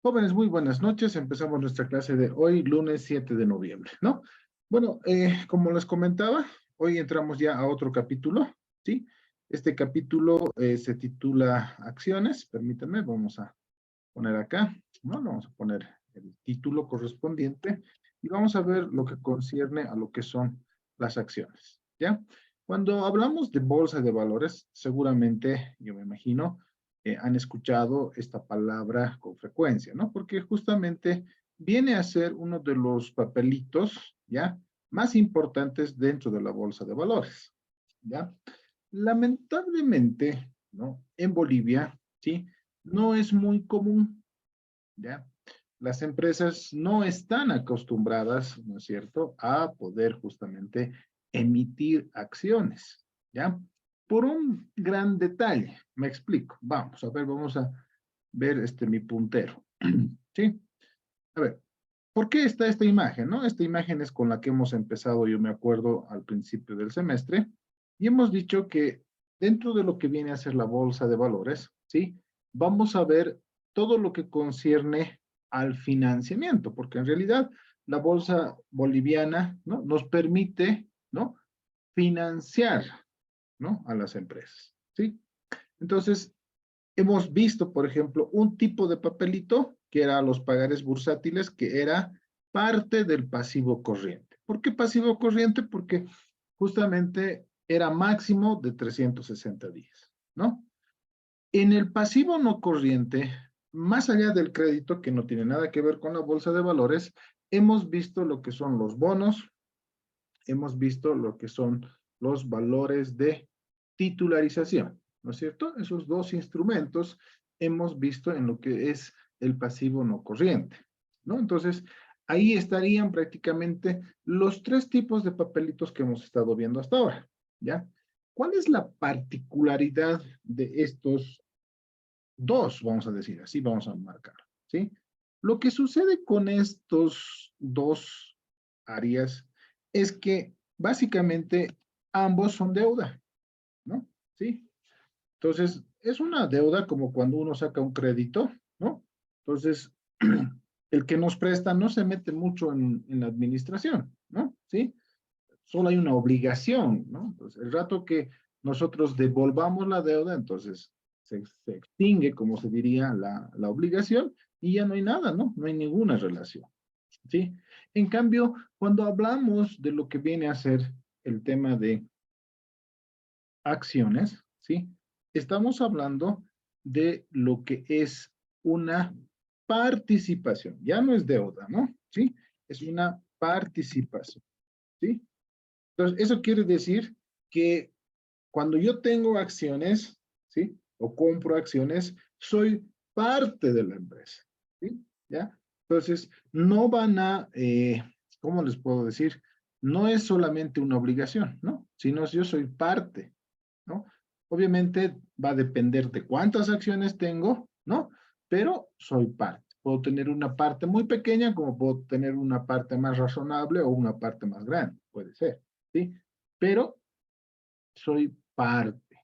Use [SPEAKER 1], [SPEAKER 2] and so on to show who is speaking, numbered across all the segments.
[SPEAKER 1] Jóvenes, muy buenas noches. Empezamos nuestra clase de hoy, lunes 7 de noviembre, ¿no? Bueno, como les comentaba, hoy entramos ya a otro capítulo, ¿sí? Este capítulo se titula Acciones. Permítanme, vamos a poner acá, ¿no? Vamos a poner el título correspondiente y vamos a ver lo que concierne a lo que son las acciones, ¿ya? Cuando hablamos de bolsa de valores, seguramente, yo me imagino, han escuchado esta palabra con frecuencia, ¿no? Porque justamente viene a ser uno de los papelitos, ¿ya? Más importantes dentro de la bolsa de valores, ¿ya? Lamentablemente, ¿no? En Bolivia, ¿sí? No es muy común, ¿ya? Las empresas no están acostumbradas, ¿no es cierto?, a poder justamente emitir acciones, ¿ya? Por un gran detalle, me explico. Vamos a ver, vamos a ver mi puntero, ¿sí? A ver, ¿por qué está esta imagen, no? Esta imagen es con la que hemos empezado, yo me acuerdo, al principio del semestre, y hemos dicho que dentro de lo que viene a ser la bolsa de valores, ¿sí? Vamos a ver todo lo que concierne al financiamiento, porque en realidad la bolsa boliviana, ¿no? Nos permite, ¿no? Financiar, ¿no? A las empresas, ¿sí? Entonces, hemos visto, por ejemplo, un tipo de papelito que era los pagares bursátiles, que era parte del pasivo corriente. ¿Por qué pasivo corriente? Porque justamente era máximo de 360 días, ¿no? En el pasivo no corriente, más allá del crédito, que no tiene nada que ver con la bolsa de valores, hemos visto lo que son los bonos, hemos visto lo que son los valores de titularización, ¿no es cierto? Esos dos instrumentos hemos visto en lo que es el pasivo no corriente, ¿no? Entonces, ahí estarían prácticamente los tres tipos de papelitos que hemos estado viendo hasta ahora, ¿ya? ¿Cuál es la particularidad de estos dos, vamos a decir así, vamos a marcar, ¿sí? Lo que sucede con estos dos áreas es que básicamente ambos son deuda, ¿no? ¿Sí? Entonces, es una deuda como cuando uno saca un crédito, ¿no? Entonces, el que nos presta no se mete mucho en la administración, ¿no? ¿Sí? Solo hay una obligación, ¿no? Entonces, el rato que nosotros devolvamos la deuda, entonces se extingue, como se diría, la obligación y ya no hay nada, ¿no? No hay ninguna relación, ¿sí? En cambio, cuando hablamos de lo que viene a ser el tema de acciones, ¿sí? Estamos hablando de lo que es una participación, ya no es deuda, ¿no? ¿Sí? Es una participación, ¿sí? Entonces, eso quiere decir que cuando yo tengo acciones, ¿sí? O compro acciones, soy parte de la empresa, ¿sí? ¿Ya? Entonces, no van a, ¿cómo les puedo decir? No es solamente una obligación, ¿no? Sino yo soy parte, ¿no? Obviamente va a depender de cuántas acciones tengo, ¿no? Pero soy parte. Puedo tener una parte muy pequeña, como puedo tener una parte más razonable o una parte más grande, puede ser, ¿sí? Pero soy parte,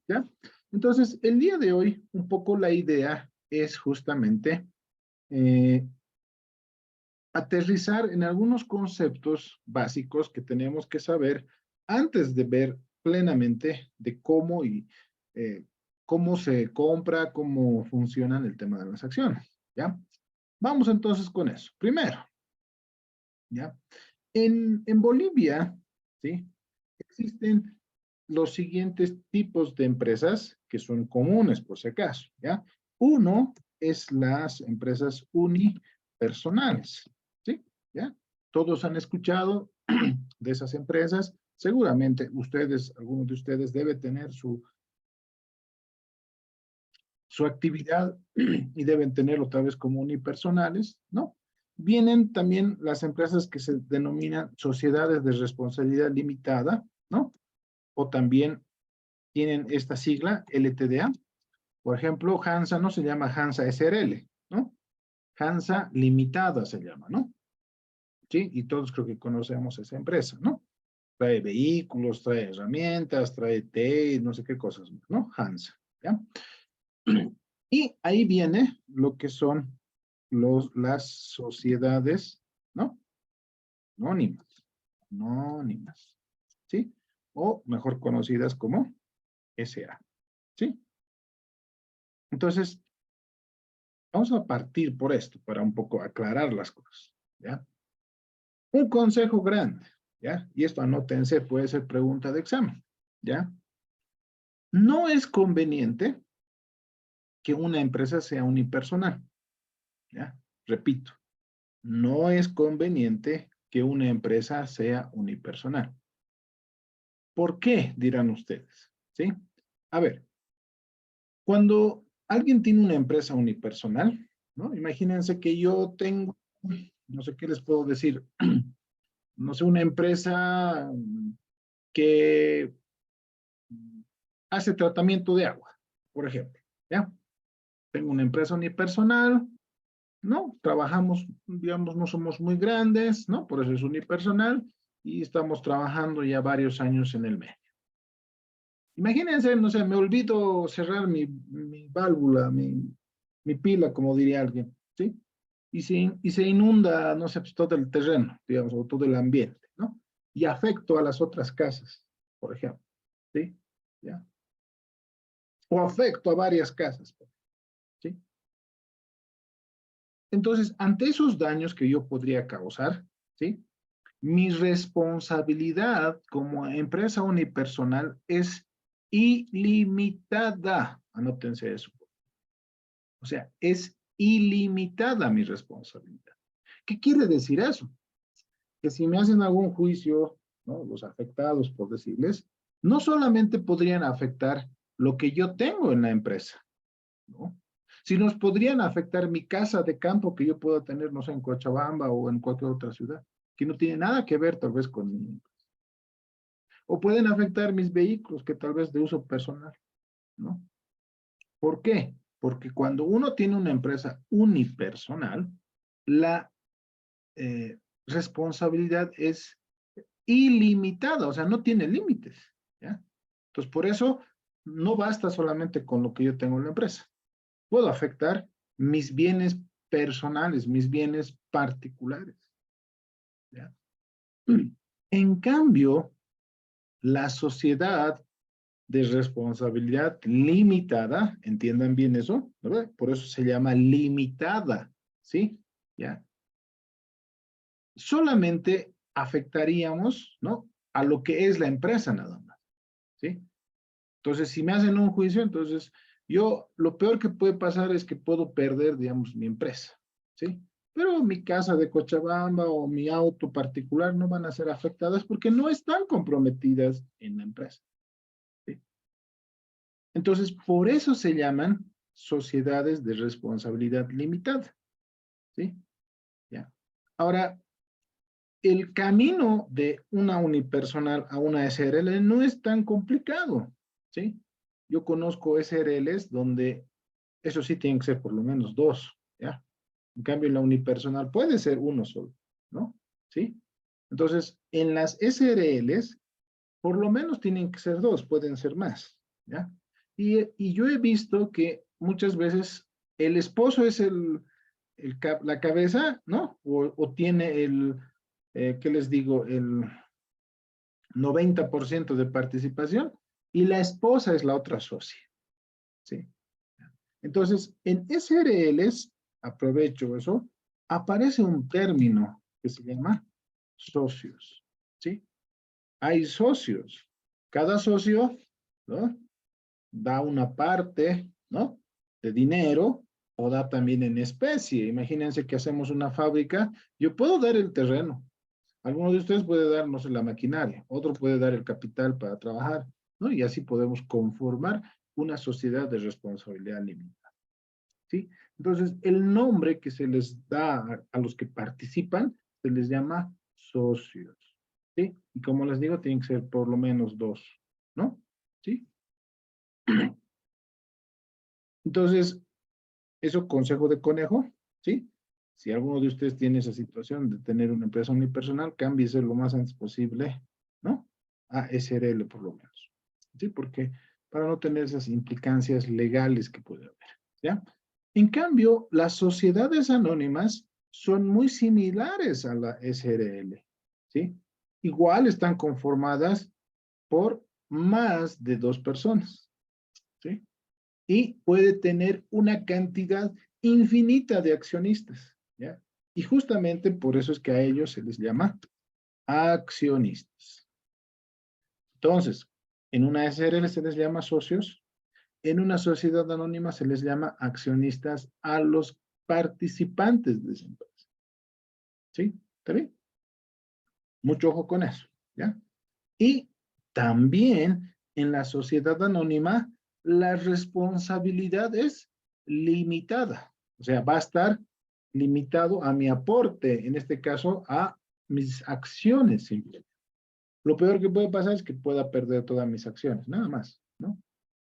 [SPEAKER 1] ¿ya? Entonces, el día de hoy, un poco la idea es justamente eh, aterrizar en algunos conceptos básicos que tenemos que saber antes de ver plenamente de cómo y cómo se compra, cómo funcionan el tema de las acciones, ¿ya? Vamos entonces con eso. Primero, ¿ya? En Bolivia, ¿sí? Existen los siguientes tipos de empresas que son comunes, por si acaso, ¿ya? Uno es las empresas unipersonales, ¿sí? ¿Ya? Todos han escuchado de esas empresas. Seguramente ustedes, algunos de ustedes debe tener su actividad y deben tenerlo otra vez como unipersonales, ¿no? Vienen también las empresas que se denominan sociedades de responsabilidad limitada, ¿no? O también tienen esta sigla LTDA. Por ejemplo, Hansa no se llama Hansa SRL, ¿no? Hansa Limitada se llama, ¿no? Sí, y todos creo que conocemos esa empresa, ¿no? Trae vehículos, trae herramientas, trae té, no sé qué cosas, ¿no? Hansa, ¿ya? Y ahí viene lo que son las sociedades, ¿no? Anónimas, anónimas, ¿sí? O mejor conocidas como SA, ¿sí? Entonces, vamos a partir por esto para un poco aclarar las cosas, ¿ya? Un consejo grande, ¿ya? Y esto anótense, puede ser pregunta de examen, ¿ya? No es conveniente que una empresa sea unipersonal, ¿ya? Repito, no es conveniente que una empresa sea unipersonal. ¿Por qué? Dirán ustedes, ¿sí? A ver, cuando alguien tiene una empresa unipersonal, ¿no? Imagínense que yo tengo, no sé qué les puedo decir, no sé, una empresa que hace tratamiento de agua, por ejemplo, ¿ya? Tengo una empresa unipersonal, ¿no? Trabajamos, digamos, no somos muy grandes, ¿no? Por eso es unipersonal y estamos trabajando ya varios años en el medio. Imagínense, no sé, me olvido cerrar mi válvula, mi pila, como diría alguien, ¿sí? Y se inunda, no sé, pues todo el terreno, digamos, o todo el ambiente, ¿no? Y afecto a las otras casas, por ejemplo, ¿sí? ¿Ya? O afecto a varias casas, ¿sí? Entonces, ante esos daños que yo podría causar, ¿sí? Mi responsabilidad como empresa unipersonal es ilimitada. Anótense eso. O sea, es ilimitada mi responsabilidad. ¿Qué quiere decir eso? Que si me hacen algún juicio, ¿no? Los afectados, por decirles, no solamente podrían afectar lo que yo tengo en la empresa, ¿no? Sino podrían afectar mi casa de campo que yo pueda tener, no sé, en Cochabamba o en cualquier otra ciudad, que no tiene nada que ver tal vez con mi. O pueden afectar mis vehículos, que tal vez de uso personal, ¿no? ¿Por qué? Porque cuando uno tiene una empresa unipersonal, la responsabilidad es ilimitada, o sea, no tiene límites, ¿ya? Entonces, por eso no basta solamente con lo que yo tengo en la empresa. Puedo afectar mis bienes personales, mis bienes particulares, ¿ya? En cambio, la sociedad de responsabilidad limitada, entiendan bien eso, ¿verdad? Por eso se llama limitada, ¿sí? ¿Ya? Solamente afectaríamos, ¿no? A lo que es la empresa nada más, ¿sí? Entonces, si me hacen un juicio, entonces yo, lo peor que puede pasar es que puedo perder, digamos, mi empresa, ¿sí? Pero mi casa de Cochabamba o mi auto particular no van a ser afectadas porque no están comprometidas en la empresa, ¿sí? Entonces, por eso se llaman sociedades de responsabilidad limitada, ¿sí? ¿Ya? Ahora, el camino de una unipersonal a una SRL no es tan complicado, ¿sí? Yo conozco SRLs donde eso sí tienen que ser por lo menos dos, ¿ya? En cambio, en la unipersonal puede ser uno solo, ¿no? ¿Sí? Entonces, en las SRLs, por lo menos tienen que ser dos, pueden ser más, ¿ya? Y yo he visto que muchas veces el esposo es la cabeza, ¿no? O tiene ¿qué les digo? El 90% de participación y la esposa es la otra socia, ¿sí? Entonces, en SRLs, aprovecho eso, aparece un término que se llama socios, ¿sí? Hay socios. Cada socio, ¿no? Da una parte, ¿no? De dinero o da también en especie. Imagínense que hacemos una fábrica, yo puedo dar el terreno, alguno de ustedes puede dar, no sé, la maquinaria, otro puede dar el capital para trabajar, ¿no? Y así podemos conformar una sociedad de responsabilidad limitada, ¿sí? Entonces, el nombre que se les da a los que participan se les llama socios, ¿sí? Y como les digo, tienen que ser por lo menos dos, ¿no? ¿Sí? Entonces, eso consejo de conejo, ¿sí? Si alguno de ustedes tiene esa situación de tener una empresa unipersonal, cámbiese lo más antes posible, ¿no? A SRL por lo menos, ¿sí? Porque para no tener esas implicancias legales que puede haber, ¿ya? En cambio, las sociedades anónimas son muy similares a la SRL, ¿sí? Igual están conformadas por más de 2 personas, ¿sí? Y puede tener una cantidad infinita de accionistas, ¿ya? Y justamente por eso es que a ellos se les llama accionistas. Entonces, en una SRL se les llama socios, en una sociedad anónima se les llama accionistas a los participantes de esa empresa. ¿Sí? ¿Está bien? Mucho ojo con eso, ¿ya? Y también en la sociedad anónima la responsabilidad es limitada. O sea, va a estar limitado a mi aporte, en este caso a mis acciones simplemente. Lo peor que puede pasar es que pueda perder todas mis acciones, nada más, ¿no?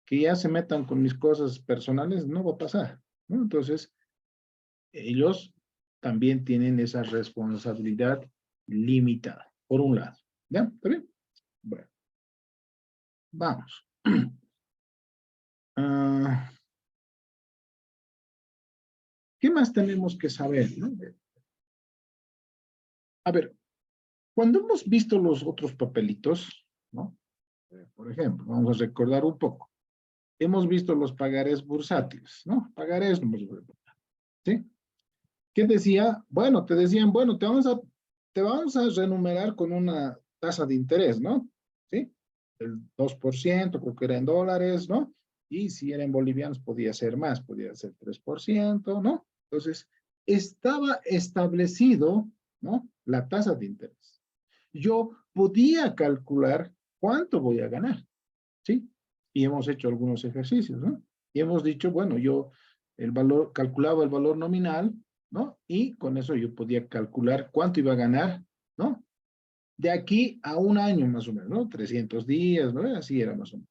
[SPEAKER 1] Que ya se metan con mis cosas personales, no va a pasar, ¿no? Entonces, ellos también tienen esa responsabilidad limitada, por un lado. ¿Ya? ¿Está bien? Bueno, vamos. Ah, ¿qué más tenemos que saber, no? A ver, cuando hemos visto los otros papelitos, ¿no? Por ejemplo, vamos a recordar un poco. Hemos visto los pagarés bursátiles, ¿no? Pagarés, ¿sí? ¿Qué decía? Bueno, te decían, bueno, te vamos a renumerar con una tasa de interés, ¿no? ¿Sí? El 2%, creo que era en dólares, ¿no? Y si era en bolivianos podía ser más, podía ser 3%, ¿no? Entonces, estaba establecido, ¿no? La tasa de interés. Yo podía calcular cuánto voy a ganar, ¿sí? Y hemos hecho algunos ejercicios, ¿no? Y hemos dicho, bueno, yo calculaba el valor nominal, ¿no? Y con eso yo podía calcular cuánto iba a ganar, ¿no? De aquí a un año más o menos, ¿no? 300 días, ¿no? Así era más o menos.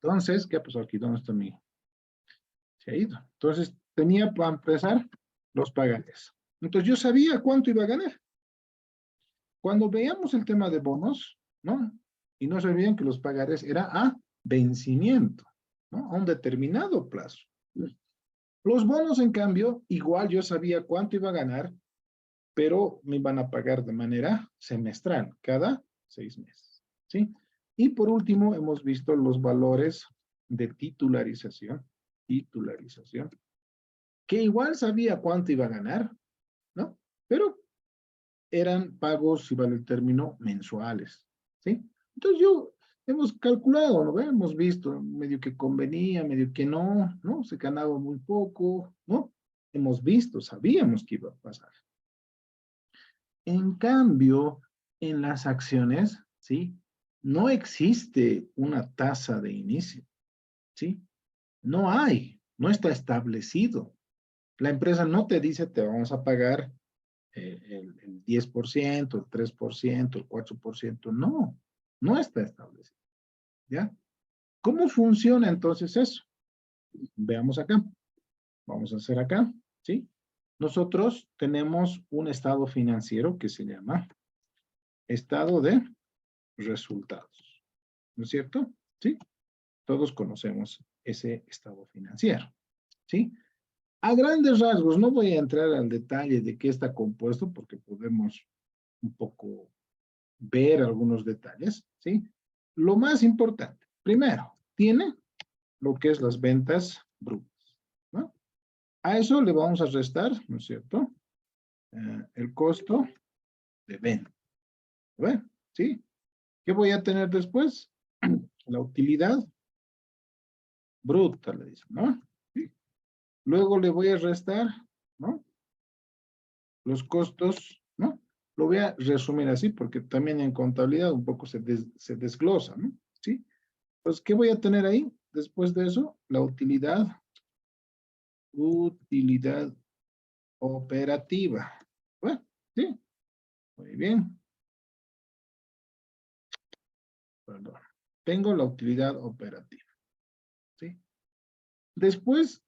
[SPEAKER 1] Entonces, ¿qué ha pasado aquí? ¿Dónde está mi? Se ha ido. Entonces, tenía para empezar los pagares. Entonces, yo sabía cuánto iba a ganar. Cuando veíamos el tema de bonos, ¿no? Y no se olviden que los pagares era a vencimiento, ¿no? A un determinado plazo. Los bonos, en cambio, igual yo sabía cuánto iba a ganar, pero me iban a pagar de manera semestral, cada 6 meses, ¿sí? Y por último, hemos visto los valores de titularización, que igual sabía cuánto iba a ganar, ¿no? Pero eran pagos, si vale el término, mensuales, ¿sí? Entonces hemos calculado, ¿no? Hemos visto medio que convenía, medio que no, ¿no? Se ganaba muy poco, ¿no? Hemos visto, sabíamos que iba a pasar. En cambio, en las acciones, ¿sí? No existe una tasa de inicio, ¿sí? No hay, no está establecido. La empresa no te dice, te vamos a pagar el 10%, el 3%, el 4%. No, no está establecido. ¿Ya? ¿Cómo funciona entonces eso? Veamos acá. Vamos a hacer acá, ¿sí? Nosotros tenemos un estado financiero que se llama estado de resultados, ¿no es cierto? ¿Sí? Todos conocemos ese estado financiero, ¿sí? A grandes rasgos, no voy a entrar al detalle de qué está compuesto porque podemos un poco ver algunos detalles, ¿sí? Lo más importante, primero, tiene lo que es las ventas brutas, ¿no? A eso le vamos a restar, ¿no es cierto? El costo de venta, ¿ve? ¿Sí? ¿Qué voy a tener después? La utilidad bruta, le dicen, ¿no? ¿Sí? Luego le voy a restar, ¿no? Los costos, ¿no? Lo voy a resumir así porque también en contabilidad un poco se desglosa, ¿no? ¿Sí? Pues, ¿qué voy a tener ahí? Después de eso, la utilidad operativa. Bueno, sí, muy bien. Perdón. Tengo la utilidad operativa, ¿sí? Después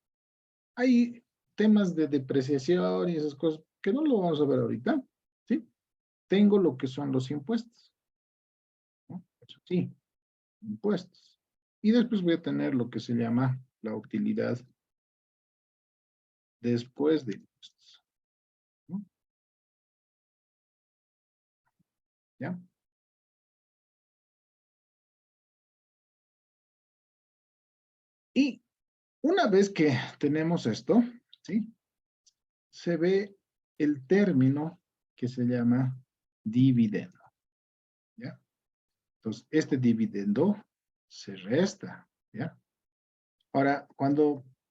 [SPEAKER 1] hay temas de depreciación y esas cosas que no lo vamos a ver ahorita, ¿sí? Tengo lo que son los impuestos, ¿no? Eso sí, impuestos. Y después voy a tener lo que se llama la utilidad después de impuestos, ¿no? ¿Ya? Y una vez que tenemos esto, ¿sí? Se ve el término que se llama dividendo, ¿ya? Entonces, este dividendo se resta, ¿ya? Ahora,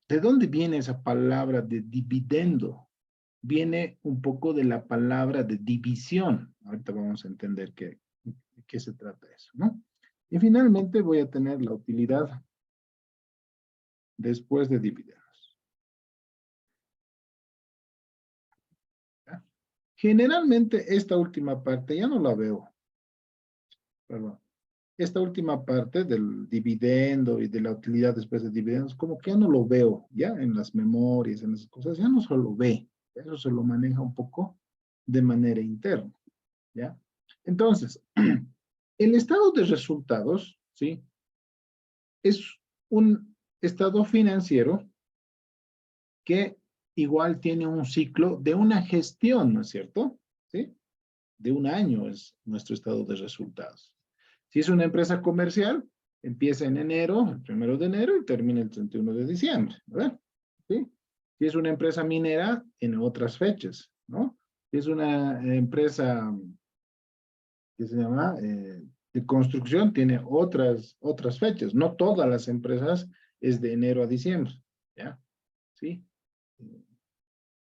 [SPEAKER 1] ¿de dónde viene esa palabra de dividendo? Viene un poco de la palabra de división. Ahorita vamos a entender de qué se trata eso, ¿no? Y finalmente voy a tener la utilidad después de dividendos. ¿Ya? Generalmente esta última parte ya no la veo. Perdón. Esta última parte del dividendo y de la utilidad después de dividendos, como que ya no lo veo, ya en las memorias, en esas cosas, ya no se lo ve. Eso se lo maneja un poco de manera interna, ¿ya? Entonces, el estado de resultados, ¿sí? Es un estado financiero que igual tiene un ciclo de una gestión, ¿no es cierto? ¿Sí? De un año es nuestro estado de resultados. Si es una empresa comercial, empieza en enero, el 1 de enero, y termina el 31 de diciembre, ¿verdad? ¿Sí? Si es una empresa minera, tiene otras fechas, ¿no? Si es una empresa, ¿qué se llama? De construcción, tiene otras fechas. No todas las empresas es de enero a diciembre, ¿ya? ¿Sí?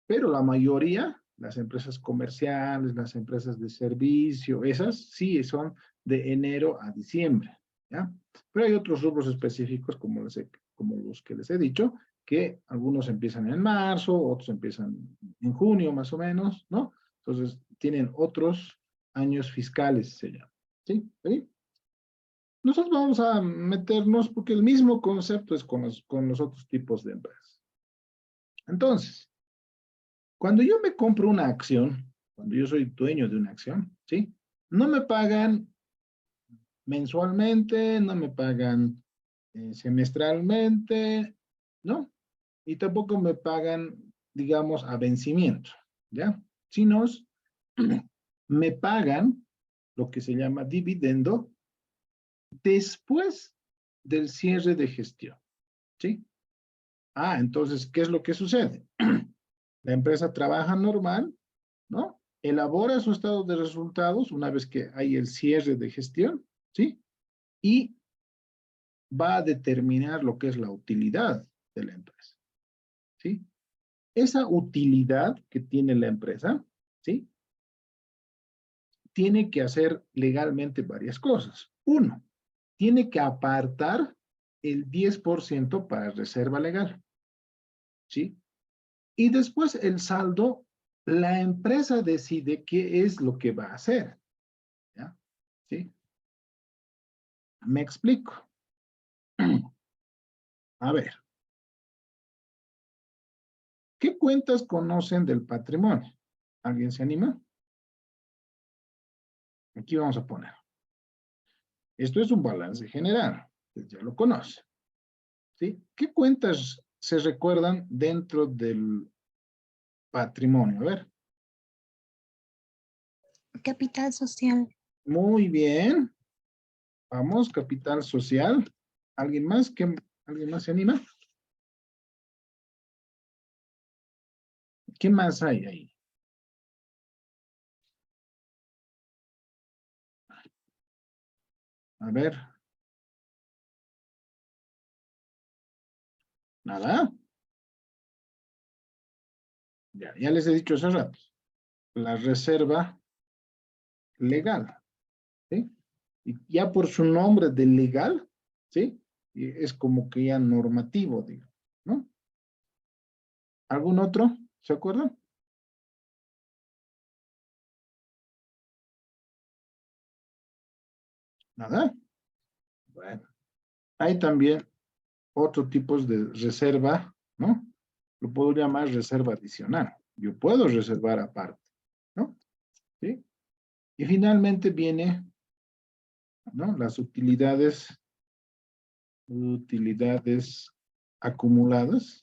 [SPEAKER 1] Pero la mayoría, las empresas comerciales, las empresas de servicio, esas sí son de enero a diciembre, ¿ya? Pero hay otros rubros específicos, como los que les he dicho, que algunos empiezan en marzo, otros empiezan en junio más o menos, ¿no? Entonces, tienen otros años fiscales, se llama, ¿sí? ¿Sí? Nosotros vamos a meternos, porque el mismo concepto es con los otros tipos de empresas. Entonces, cuando yo me compro una acción, cuando yo soy dueño de una acción, ¿sí? No me pagan mensualmente, no me pagan semestralmente, ¿no? Y tampoco me pagan, digamos, a vencimiento, ¿ya? Sino me pagan lo que se llama dividendo después del cierre de gestión, ¿sí? Ah, entonces, ¿qué es lo que sucede? La empresa trabaja normal, ¿no? Elabora su estado de resultados una vez que hay el cierre de gestión, ¿sí? Y va a determinar lo que es la utilidad de la empresa, ¿sí? Esa utilidad que tiene la empresa, ¿sí? Tiene que hacer legalmente varias cosas. Uno, tiene que apartar el 10% para reserva legal, ¿sí? Y después el saldo, la empresa decide qué es lo que va a hacer, ¿ya? ¿Sí? Me explico. A ver, ¿qué cuentas conocen del patrimonio? ¿Alguien se anima? Aquí vamos a poner. Esto es un balance general, pues ya lo conoce, ¿sí? ¿Qué cuentas se recuerdan dentro del patrimonio? A ver.
[SPEAKER 2] Capital social.
[SPEAKER 1] Muy bien. Vamos, capital social. ¿Alguien más? ¿Alguien más se anima? ¿Qué más hay ahí? A ver. ¿Nada? Ya les he dicho hace rato. La reserva legal, ¿sí? Y ya por su nombre de legal, ¿sí? Y es como que ya normativo, digo, ¿no? ¿Algún otro? ¿Se acuerdan? Nada. Bueno, hay también otros tipos de reserva, ¿no? Lo puedo llamar reserva adicional. Yo puedo reservar aparte, ¿no? ¿Sí? Y finalmente viene, ¿no? Las utilidades acumuladas,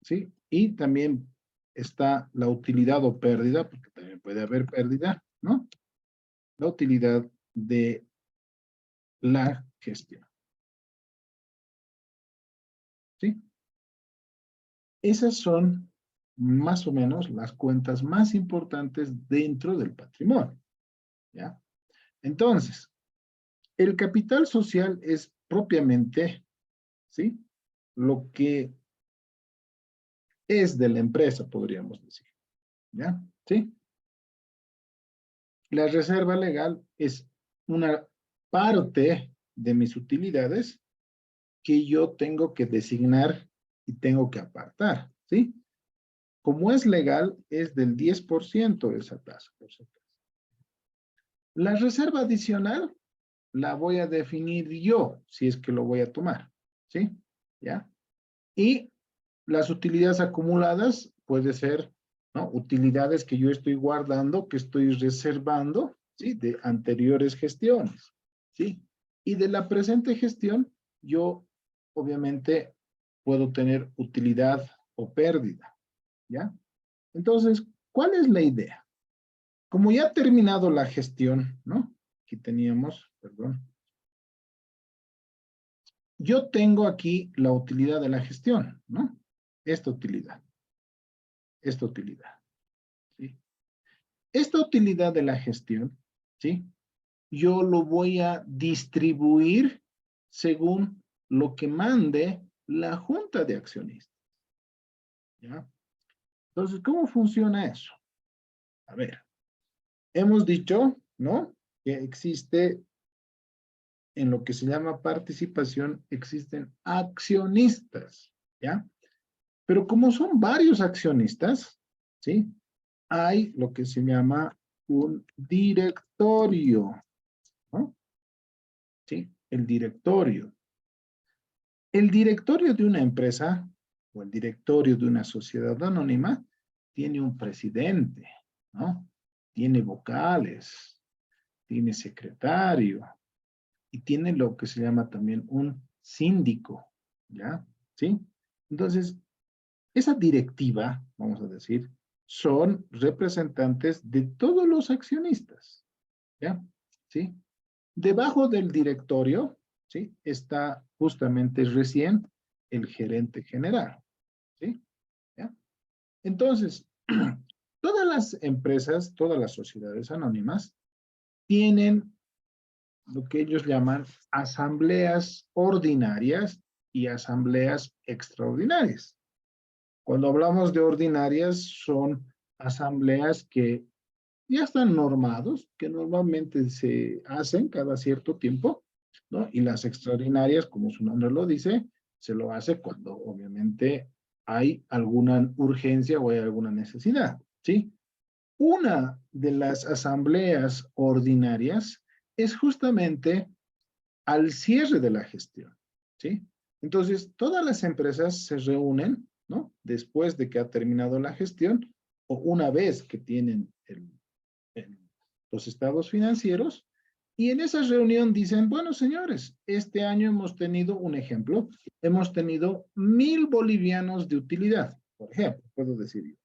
[SPEAKER 1] ¿sí? Y también está la utilidad o pérdida, porque también puede haber pérdida, ¿no? La utilidad de la gestión, ¿sí? Esas son más o menos las cuentas más importantes dentro del patrimonio, ¿ya? Entonces, el capital social es propiamente, ¿sí? Lo que es de la empresa, podríamos decir, ¿ya? ¿Sí? La reserva legal es una parte de mis utilidades que yo tengo que designar y tengo que apartar, ¿sí? Como es legal, es del 10% de esa tasa. La reserva adicional la voy a definir yo, si es que lo voy a tomar, ¿sí? ¿Ya? Y las utilidades acumuladas puede ser, ¿no? Utilidades que yo estoy guardando, que estoy reservando, ¿sí? De anteriores gestiones, ¿sí? Y de la presente gestión, yo obviamente puedo tener utilidad o pérdida, ¿ya? Entonces, ¿cuál es la idea? Como ya ha terminado la gestión, ¿no? Aquí teníamos, perdón. Yo tengo aquí la utilidad de la gestión, ¿no? Esta utilidad. Esta utilidad, ¿sí? Esta utilidad de la gestión, ¿sí? Yo lo voy a distribuir según lo que mande la junta de accionistas, ¿ya? Entonces, ¿cómo funciona eso? A ver, hemos dicho, ¿no? Que existe, en lo que se llama participación, existen accionistas, ¿ya? Pero como son varios accionistas, ¿sí? Hay lo que se llama un directorio, ¿no? ¿Sí? El directorio. El directorio de una empresa o el directorio de una sociedad anónima tiene un presidente, ¿no? Tiene vocales, tiene secretario y tiene lo que se llama también un síndico, ¿ya? ¿Sí? Entonces, esa directiva, vamos a decir, son representantes de todos los accionistas, ¿ya? ¿Sí? Debajo del directorio, ¿sí? Está justamente recién el gerente general, ¿sí? ¿Ya? Entonces, todas las empresas, todas las sociedades anónimas tienen lo que ellos llaman asambleas ordinarias y asambleas extraordinarias. Cuando hablamos de ordinarias, son asambleas que ya están normados, que normalmente se hacen cada cierto tiempo, ¿no? Y las extraordinarias, como su nombre lo dice, se lo hace cuando obviamente hay alguna urgencia o hay alguna necesidad, ¿sí? Una de las asambleas ordinarias es justamente al cierre de la gestión, ¿sí? Entonces, todas las empresas se reúnen, ¿no? Después de que ha terminado la gestión o una vez que tienen los estados financieros y en esa reunión dicen, bueno, señores, este año hemos tenido un ejemplo, hemos tenido 1,000 bolivianos de utilidad, por ejemplo, puedo decir yo,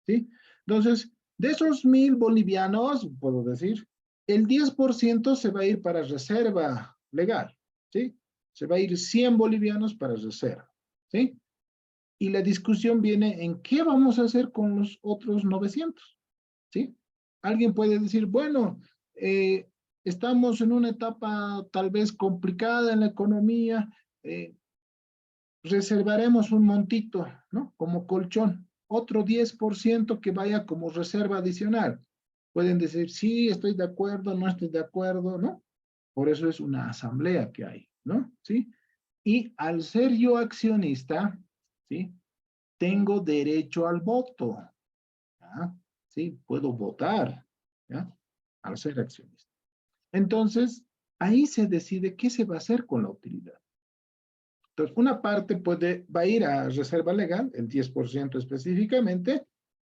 [SPEAKER 1] ¿sí? Entonces, de esos 1,000 bolivianos, puedo decir, el 10% se va a ir para reserva legal, ¿sí? Se va a ir 100 bolivianos para reserva, ¿sí? Y la discusión viene en qué vamos a hacer con los otros 900, ¿sí? Alguien puede decir, bueno, eh, estamos en una etapa tal vez complicada en la economía, eh, reservaremos un montito, ¿no? Como colchón, otro 10% que vaya como reserva adicional. Pueden decir, sí, estoy de acuerdo, no estoy de acuerdo, ¿no? Por eso es una asamblea que hay, ¿no? ¿Sí? Y al ser yo accionista, ¿sí? Tengo derecho al voto, ¿ya? ¿Sí? Puedo votar, ¿ya? Al ser accionista. Entonces, ahí se decide qué se va a hacer con la utilidad. Entonces, una parte va a ir a reserva legal, el 10% específicamente,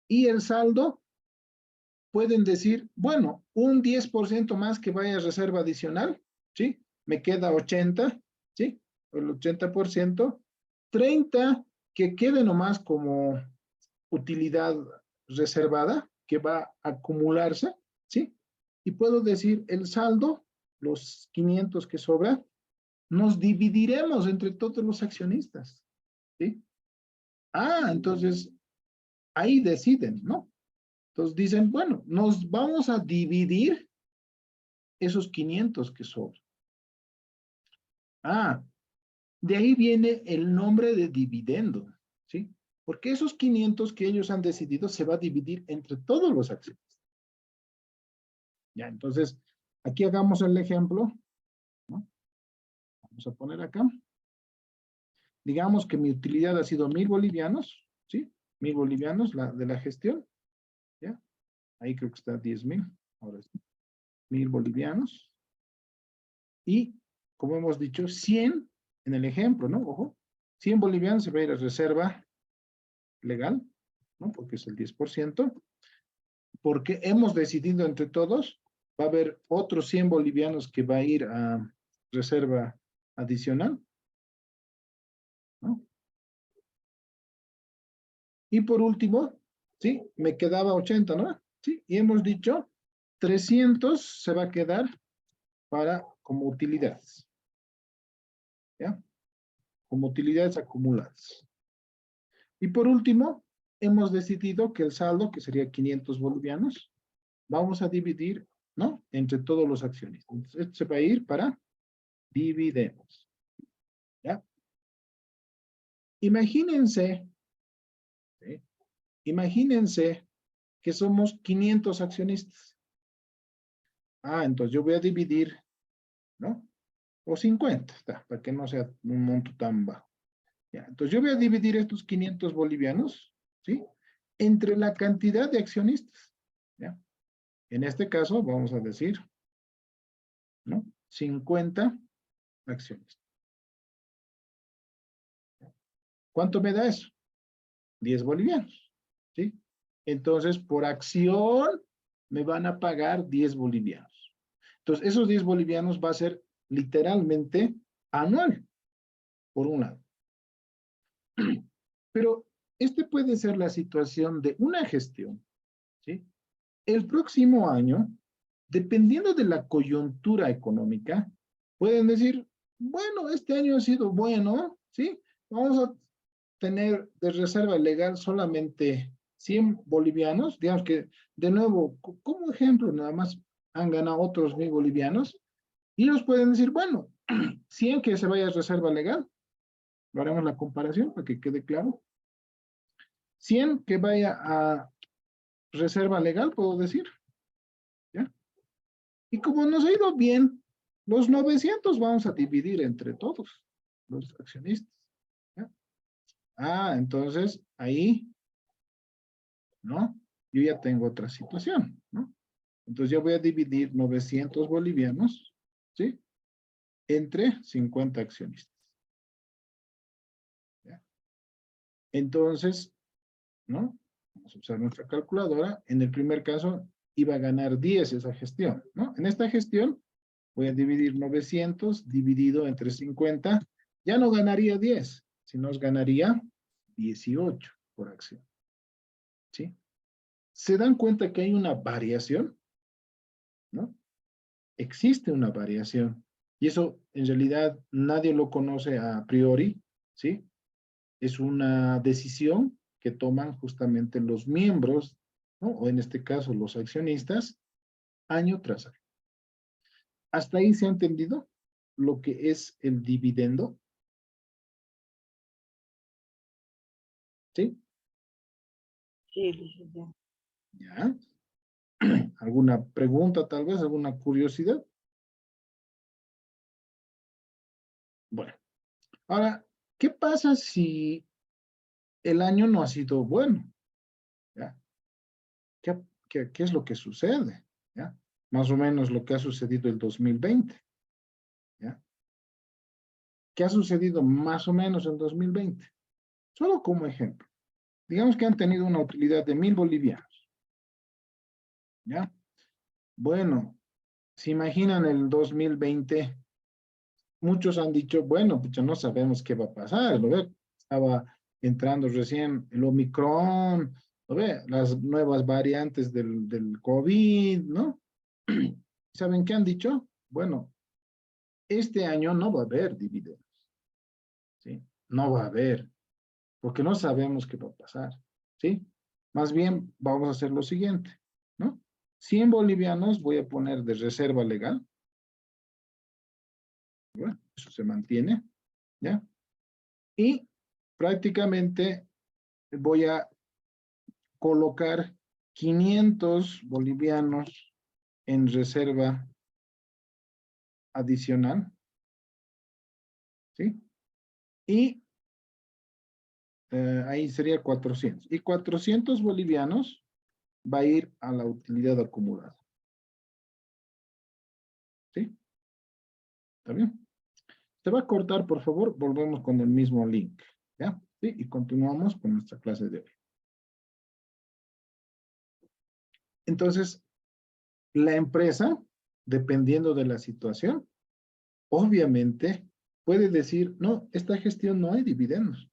[SPEAKER 1] y el saldo pueden decir, bueno, un 10% más que vaya a reserva adicional, ¿sí? Me queda 80, ¿sí? El 80%, 30 que quede nomás como utilidad reservada, que va a acumularse, ¿sí? Y puedo decir el saldo, los 500 que sobra, nos dividiremos entre todos los accionistas, ¿sí? Ah, entonces ahí deciden, ¿no? Entonces dicen, bueno, nos vamos a dividir esos 500 que sobran. Ah, de ahí viene el nombre de dividendo, ¿sí? Porque esos 500 que ellos han decidido se va a dividir entre todos los accionistas. Ya, entonces, aquí hagamos el ejemplo, ¿no? Vamos a poner acá. Digamos que mi utilidad ha sido 1,000 bolivianos, ¿sí? 1,000 bolivianos de la gestión, ¿ya? Ahí creo que está 10,000, ahora sí. 1,000 bolivianos. Y, como hemos dicho, 100 en el ejemplo, ¿no? Ojo, 100 bolivianos se va a ir a reserva legal, ¿no? Porque es el 10%. Porque hemos decidido entre todos, va a haber otros 100 bolivianos que va a ir a reserva adicional, ¿no? Y por último, ¿sí? Me quedaba 80, ¿no? Sí, y hemos dicho 300 se va a quedar para como utilidades, ¿ya? Como utilidades acumuladas. Y por último, hemos decidido que el saldo, que sería 500 bolivianos, vamos a dividir, ¿no? Entre todos los accionistas. Entonces, esto se va a ir para dividendos, ¿ya? Imagínense, ¿sí? Imagínense que somos 500 accionistas. Ah, entonces yo voy a dividir, ¿no? O 50, está, para que no sea un monto tan bajo. Ya, entonces yo voy a dividir estos 500 bolivianos, ¿sí? Entre la cantidad de accionistas, ¿ya? En este caso vamos a decir, ¿no? 50 accionistas. ¿Cuánto me da eso? 10 bolivianos, ¿sí? Entonces, por acción me van a pagar 10 bolivianos. Entonces, esos 10 bolivianos va a ser literalmente anual, por un lado. Pero este puede ser la situación de una gestión, ¿sí? El próximo año, dependiendo de la coyuntura económica, pueden decir, bueno, este año ha sido bueno, ¿sí? Vamos a tener de reserva legal solamente 100 bolivianos, digamos que, de nuevo, como ejemplo, nada más han ganado otros 1,000 bolivianos, y ellos pueden decir, bueno, 100 que se vaya a reserva legal, lo haremos la comparación para que quede claro, 100 que vaya a reserva legal, puedo decir, ¿ya? Y como nos ha ido bien, los 900 vamos a dividir entre todos los accionistas, ¿ya? Ah, entonces ahí, ¿no? Yo ya tengo otra situación, ¿no? Entonces yo voy a dividir 900 bolivianos, ¿sí? Entre 50 accionistas, ¿ya? Entonces, ¿no? Vamos a usar nuestra calculadora. En el primer caso iba a ganar 10 esa gestión, ¿no? En esta gestión voy a dividir 900 dividido entre 50. Ya no ganaría 10, sino ganaría 18 por acción, ¿sí? ¿Se dan cuenta que hay una variación? ¿No? Existe una variación. Y eso en realidad nadie lo conoce a priori, ¿sí? Es una decisión que toman justamente los miembros, ¿no? O en este caso los accionistas, año tras año. ¿Hasta ahí se ha entendido lo que es el dividendo? ¿Sí?
[SPEAKER 3] Sí, licenciado.
[SPEAKER 1] ¿Ya? ¿Alguna pregunta tal vez? ¿Alguna curiosidad? Bueno, ahora, ¿qué pasa si el año no ha sido bueno? ¿Ya? ¿Qué es lo que sucede? ¿Ya? Más o menos lo que ha sucedido el 2020. ¿Ya? ¿Qué ha sucedido más o menos en 2020? Solo como ejemplo. Digamos que han tenido una utilidad de 1,000 bolivianos. ¿Ya? Bueno, ¿se imaginan el 2020 muchos han dicho, bueno, pues ya no sabemos qué va a pasar, ¿no ve? Estaba entrando recién el Omicron, ¿no ve? Las nuevas variantes del COVID, ¿no? ¿Saben qué han dicho? Bueno, este año no va a haber dividendos, ¿sí? No va a haber, porque no sabemos qué va a pasar, ¿sí? Más bien, vamos a hacer lo siguiente, ¿no? 100 bolivianos voy a poner de reserva legal, bueno, eso se mantiene, ¿ya? Y prácticamente voy a colocar 500 bolivianos en reserva adicional, ¿sí? Y ahí sería 400. Y 400 bolivianos va a ir a la utilidad acumulada, ¿sí? ¿Está bien? Se va a cortar, por favor, volvemos con el mismo link, ¿ya? ¿Sí? Y continuamos con nuestra clase de hoy. Entonces, la empresa, dependiendo de la situación, obviamente puede decir, no, esta gestión no hay dividendos.